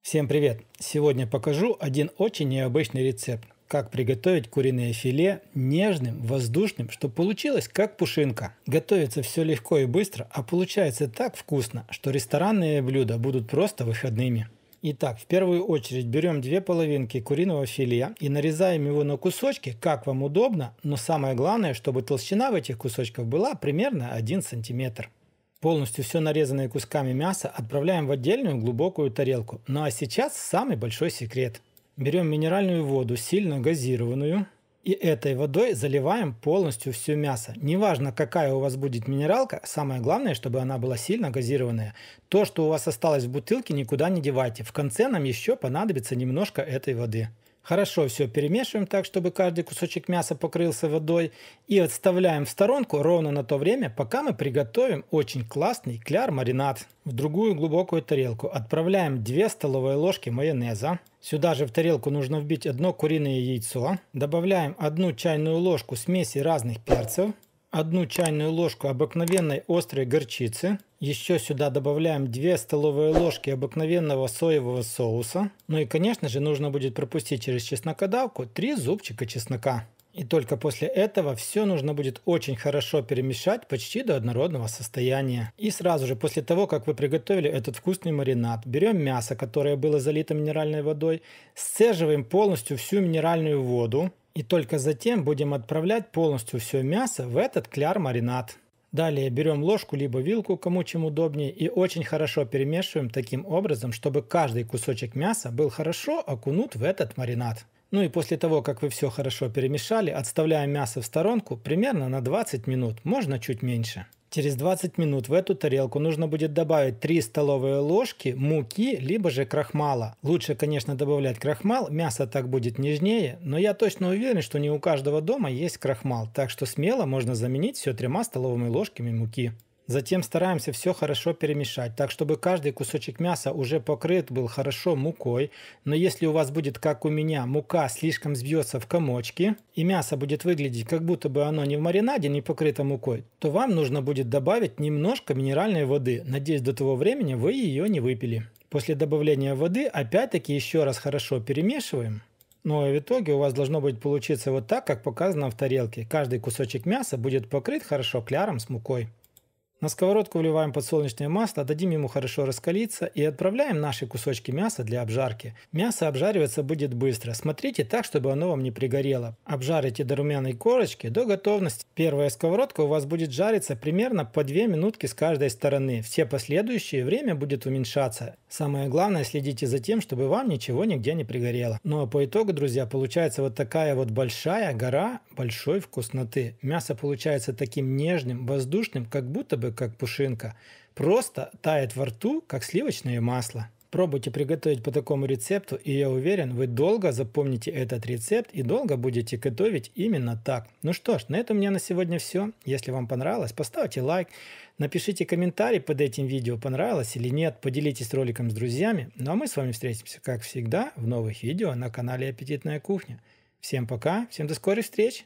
Всем привет! Сегодня покажу один очень необычный рецепт. Как приготовить куриное филе нежным, воздушным, чтобы получилось как пушинка. Готовится все легко и быстро, а получается так вкусно, что ресторанные блюда будут просто выходными. Итак, в первую очередь берем две половинки куриного филе и нарезаем его на кусочки, как вам удобно, но самое главное, чтобы толщина в этих кусочках была примерно 1 сантиметр. Полностью все нарезанное кусками мяса отправляем в отдельную глубокую тарелку. Ну а сейчас самый большой секрет. Берем минеральную воду, сильно газированную, и этой водой заливаем полностью все мясо. Неважно, какая у вас будет минералка, самое главное, чтобы она была сильно газированная. То, что у вас осталось в бутылке, никуда не девайте. В конце нам еще понадобится немножко этой воды. Хорошо все перемешиваем так, чтобы каждый кусочек мяса покрылся водой, и отставляем в сторонку ровно на то время, пока мы приготовим очень классный кляр-маринад. В другую глубокую тарелку отправляем 2 столовые ложки майонеза. Сюда же в тарелку нужно вбить одно куриное яйцо. Добавляем 1 чайную ложку смеси разных перцев. 1 чайную ложку обыкновенной острой горчицы. Еще сюда добавляем 2 столовые ложки обыкновенного соевого соуса. Ну и конечно же нужно будет пропустить через чеснокодавку 3 зубчика чеснока. И только после этого все нужно будет очень хорошо перемешать почти до однородного состояния. И сразу же после того, как вы приготовили этот вкусный маринад, берем мясо, которое было залито минеральной водой, сцеживаем полностью всю минеральную воду. И только затем будем отправлять полностью все мясо в этот кляр-маринад. Далее берем ложку либо вилку, кому чем удобнее, и очень хорошо перемешиваем таким образом, чтобы каждый кусочек мяса был хорошо окунут в этот маринад. Ну и после того, как вы все хорошо перемешали, отставляем мясо в сторонку примерно на 20 минут, можно чуть меньше. Через 20 минут в эту тарелку нужно будет добавить 3 столовые ложки муки, либо же крахмала. Лучше, конечно, добавлять крахмал, мясо так будет нежнее, но я точно уверен, что не у каждого дома есть крахмал, так что смело можно заменить все 3 столовыми ложками муки. Затем стараемся все хорошо перемешать, так чтобы каждый кусочек мяса уже покрыт был хорошо мукой. Но если у вас будет, как у меня, мука слишком взбьется в комочки, и мясо будет выглядеть, как будто бы оно не в маринаде, не покрыто мукой, то вам нужно будет добавить немножко минеральной воды. Надеюсь, до того времени вы ее не выпили. После добавления воды опять-таки еще раз хорошо перемешиваем. Ну и в итоге у вас должно будет получиться вот так, как показано в тарелке. Каждый кусочек мяса будет покрыт хорошо кляром с мукой. На сковородку вливаем подсолнечное масло, дадим ему хорошо раскалиться и отправляем наши кусочки мяса для обжарки. Мясо обжариваться будет быстро. Смотрите так, чтобы оно вам не пригорело. Обжарите до румяной корочки до готовности. Первая сковородка у вас будет жариться примерно по 2 минутки с каждой стороны. Все последующие время будет уменьшаться. Самое главное, следите за тем, чтобы вам ничего нигде не пригорело. Ну а по итогу, друзья, получается вот такая вот большая гора большой вкусноты. Мясо получается таким нежным, воздушным, как будто бы как пушинка. Просто тает во рту, как сливочное масло. Пробуйте приготовить по такому рецепту, и я уверен, вы долго запомните этот рецепт и долго будете готовить именно так. Ну что ж, на этом у меня на сегодня все. Если вам понравилось, поставьте лайк, напишите комментарий под этим видео, понравилось или нет, поделитесь роликом с друзьями. Ну а мы с вами встретимся, как всегда, в новых видео на канале Аппетитная кухня. Всем пока, всем до скорых встреч!